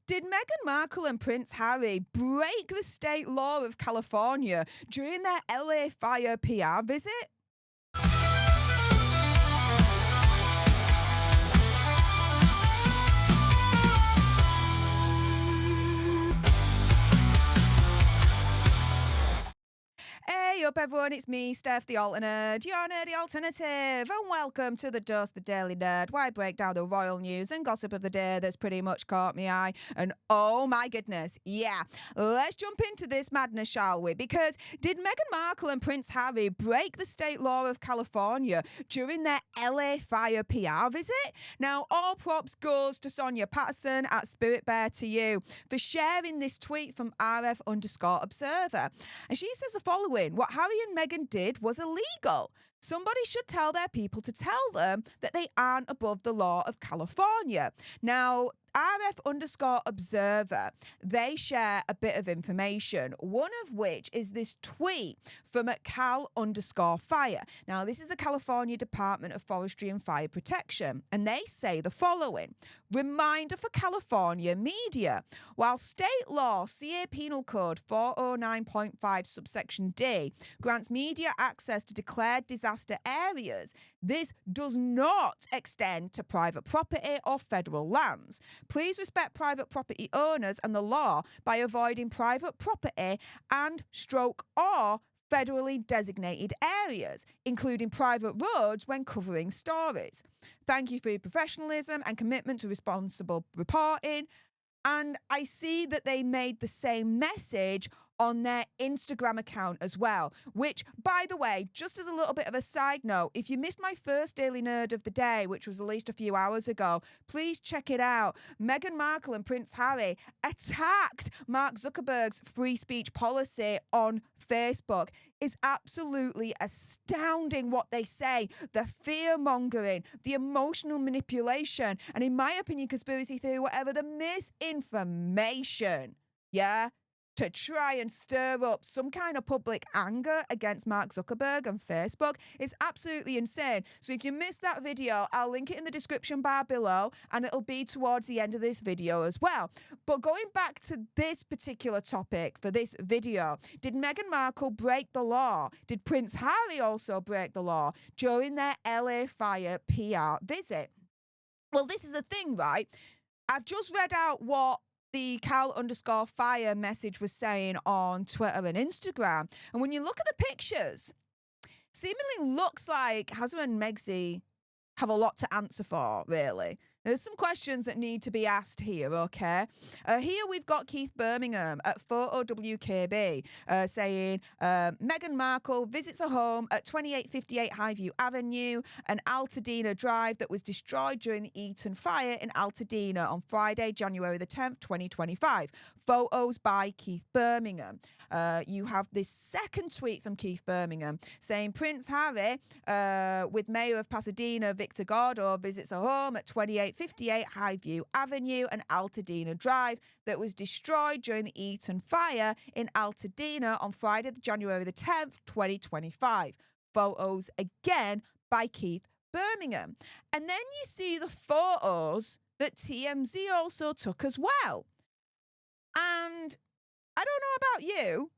Did Meghan Markle and Prince Harry break the state law of California during their LA fire PR visit? Hey up everyone, it's me, Stef The Alter Nerd, your nerdy alternative, and welcome to the Dose the Daily Nerd, where I break down the royal news and gossip of the day that's pretty much caught my eye. And oh my goodness, yeah, let's jump into this madness, shall we? Because did Meghan Markle and Prince Harry break the state law of California during their LA fire PR visit? Now, all props goes to Sonia Patterson at Spirit Bear to you for sharing this tweet from RF_Observer. And she says the following: what Harry and Meghan did was illegal. Somebody should tell their people to tell them that they aren't above the law of California. Now, RF_Observer, they share a bit of information, one of which is this tweet from Cal_Fire. Now, this is the California Department of Forestry and Fire Protection, and they say the following: reminder for California media. While state law CA Penal Code 409.5 subsection D grants media access to declared disaster areas, this does not extend to private property or federal lands. Please respect private property owners and the law by avoiding private property or federally designated areas, including private roads when covering stories. Thank you for your professionalism and commitment to responsible reporting. And I see that they made the same message on their Instagram account as well, which, by the way, just as a little bit of a side note, if you missed my first Daily Nerd of the day, which was released a few hours ago, please check it out. Meghan Markle and Prince Harry attacked Mark Zuckerberg's free speech policy on Facebook. Is absolutely astounding what they say. The fear-mongering, the emotional manipulation, and in my opinion, conspiracy theory, whatever, the misinformation, yeah, to try and stir up some kind of public anger against Mark Zuckerberg and Facebook is absolutely insane. So if you missed that video, I'll link it in the description bar below, and it'll be towards the end of this video as well. But going back to this particular topic for this video, did Meghan Markle break the law? Did Prince Harry also break the law during their LA fire PR visit? Well, this is the thing, right? I've just read out what the Cal_Fire message was saying on Twitter and Instagram. And when you look at the pictures, seemingly looks like Harry and Meghan have a lot to answer for, really. There's some questions that need to be asked here, okay? Here we've got Keith Birmingham at Photo WKB saying, Meghan Markle visits a home at 2858 Highview Avenue and Altadena Drive that was destroyed during the Eaton fire in Altadena on Friday, January the 10th, 2025. Photos by Keith Birmingham. You have this second tweet from Keith Birmingham saying Prince Harry with Mayor of Pasadena, Victor Gordo, visits a home at 2858 Highview Avenue and Altadena Drive that was destroyed during the Eaton fire in Altadena on Friday, January the 10th, 2025. Photos again by Keith Birmingham. And then you see the photos that TMZ also took as well. And I don't know about you,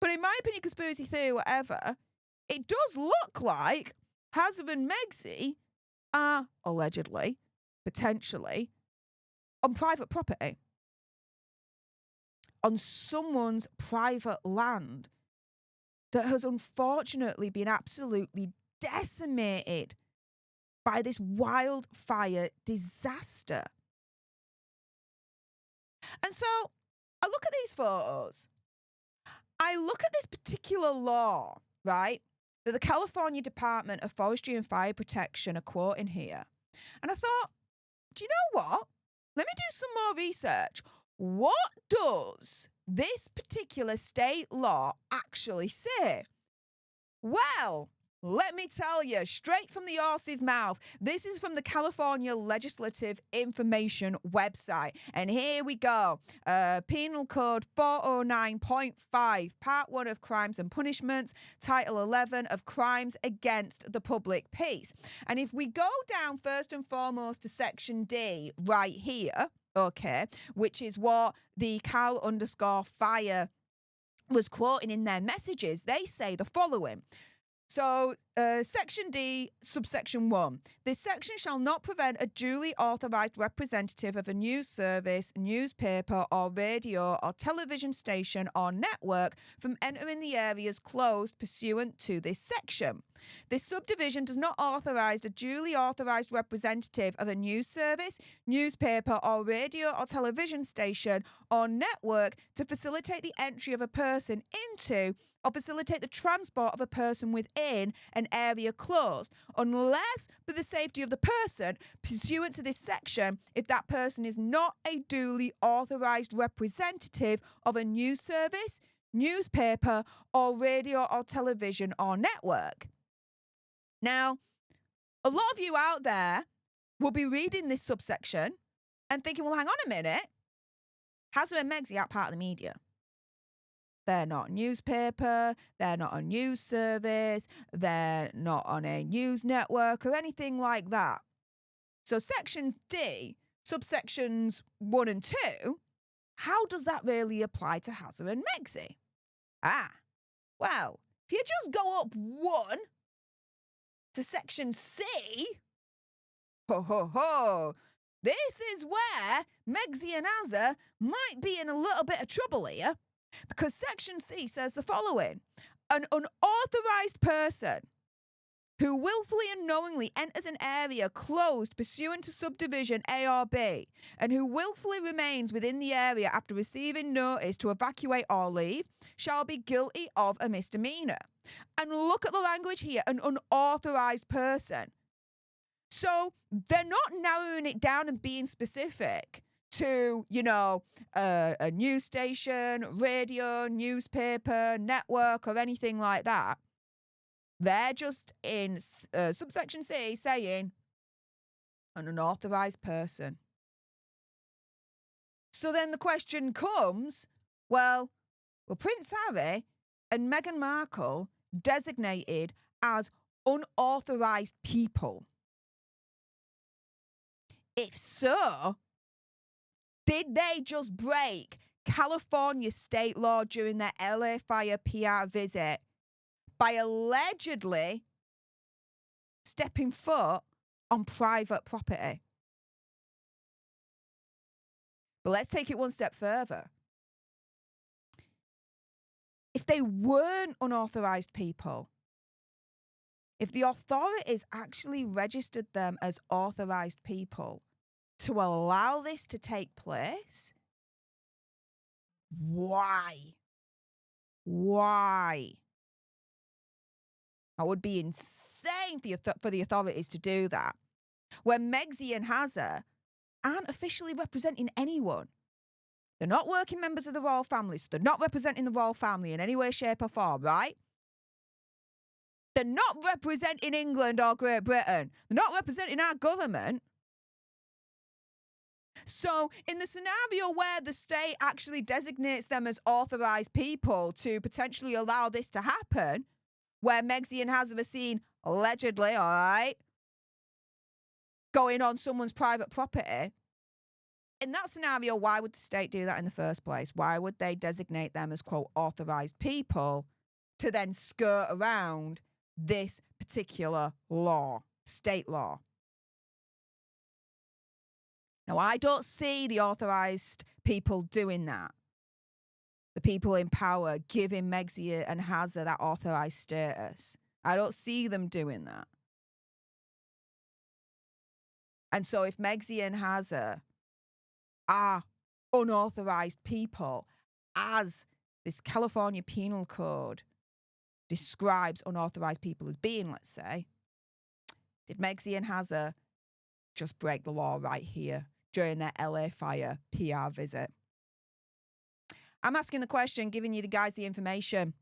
but in my opinion, conspiracy theory, whatever, it does look like Harry and Meghan are allegedly, potentially, on private property, on someone's private land that has unfortunately been absolutely decimated by this wildfire disaster. And so I look at these photos. I look at this particular law, right, that the California Department of Forestry and Fire Protection are quoting here. And I thought, do you know what? Let me do some more research. What does this particular state law actually say? Well, let me tell you, straight from the horse's mouth, this is from the California Legislative Information website. And here we go. Penal Code 409.5, Part 1 of Crimes and Punishments, Title 11 of Crimes Against the Public Peace. And if we go down first and foremost to Section D right here, okay, which is what the Cal_Fire was quoting in their messages. They say the following. So, Section D, subsection 1. This section shall not prevent a duly authorised representative of a news service, newspaper, or radio or television station or network from entering the areas closed pursuant to this section. This subdivision does not authorise a duly authorised representative of a news service, newspaper, or radio or television station or network to facilitate the entry of a person into or facilitate the transport of a person within an area closed, unless for the safety of the person pursuant to this section, if that person is not a duly authorised representative of a news service, newspaper, or radio or television or network. Now, a lot of you out there will be reading this subsection and thinking, well, hang on a minute. Harry and Meghan aren't part of the media. They're not a newspaper, they're not a news service, they're not on a news network or anything like that. So Section D, subsections 1 and 2, how does that really apply to Harry and Meghan? Well, if you just go up 1 to Section C, this is where Meghan and Harry might be in a little bit of trouble here. Because Section C says the following. An unauthorised person who willfully and knowingly enters an area closed pursuant to subdivision A or B, and who willfully remains within the area after receiving notice to evacuate or leave, shall be guilty of a misdemeanour. And look at the language here, an unauthorised person. So they're not narrowing it down and being specific to, a news station, radio, newspaper, network, or anything like that. They're just in subsection C saying an unauthorised person. So then the question comes, well, were Prince Harry and Meghan Markle designated as unauthorised people? If so, did they just break California state law during their LA fire PR visit by allegedly stepping foot on private property? But let's take it one step further. If they weren't unauthorised people, if the authorities actually registered them as authorised people to allow this to take place, why? That would be insane for the authorities to do that. When Meghan and Harry aren't officially representing anyone. They're not working members of the royal family, so they're not representing the royal family in any way, shape or form, right? They're not representing England or Great Britain. They're not representing our government. So in the scenario where the state actually designates them as authorised people to potentially allow this to happen, where Meghan and Harry are seen allegedly, all right, going on someone's private property, in that scenario, why would the state do that in the first place? Why would they designate them as, quote, authorised people to then skirt around this particular law, state law? Now, I don't see the authorised people doing that. The people in power giving Meghan and Harry that authorised status. I don't see them doing that. And so if Meghan and Harry are unauthorised people, as this California Penal Code describes unauthorised people as being, let's say, did Meghan and Harry just break the law right here during their LA fire PR visit? I'm asking the question, giving you guys the information.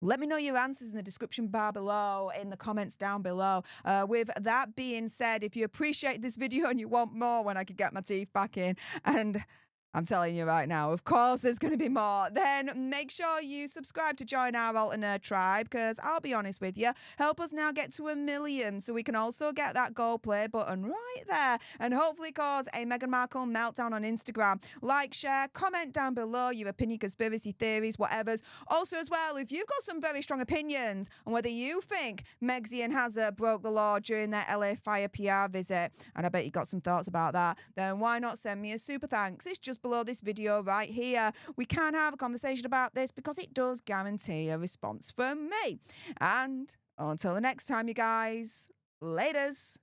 Let me know your answers in the description bar below, in the comments down below. With that being said, if you appreciate this video and you want more when I can get my teeth back in, and I'm telling you right now, of course there's going to be more. Then make sure you subscribe to join our Alter Nerd tribe, because I'll be honest with you, help us now get to 1 million so we can also get that gold play button right there and hopefully cause a Meghan Markle meltdown on Instagram. Like, share, comment down below your opinion, conspiracy theories, whatever's. Also as well, if you've got some very strong opinions on whether you think Megxie and Hazard broke the law during their LA Fire PR visit, and I bet you got some thoughts about that, then why not send me a super thanks? It's just below this video right here. We can have a conversation about this because it does guarantee a response from me. And until the next time, you guys, laters.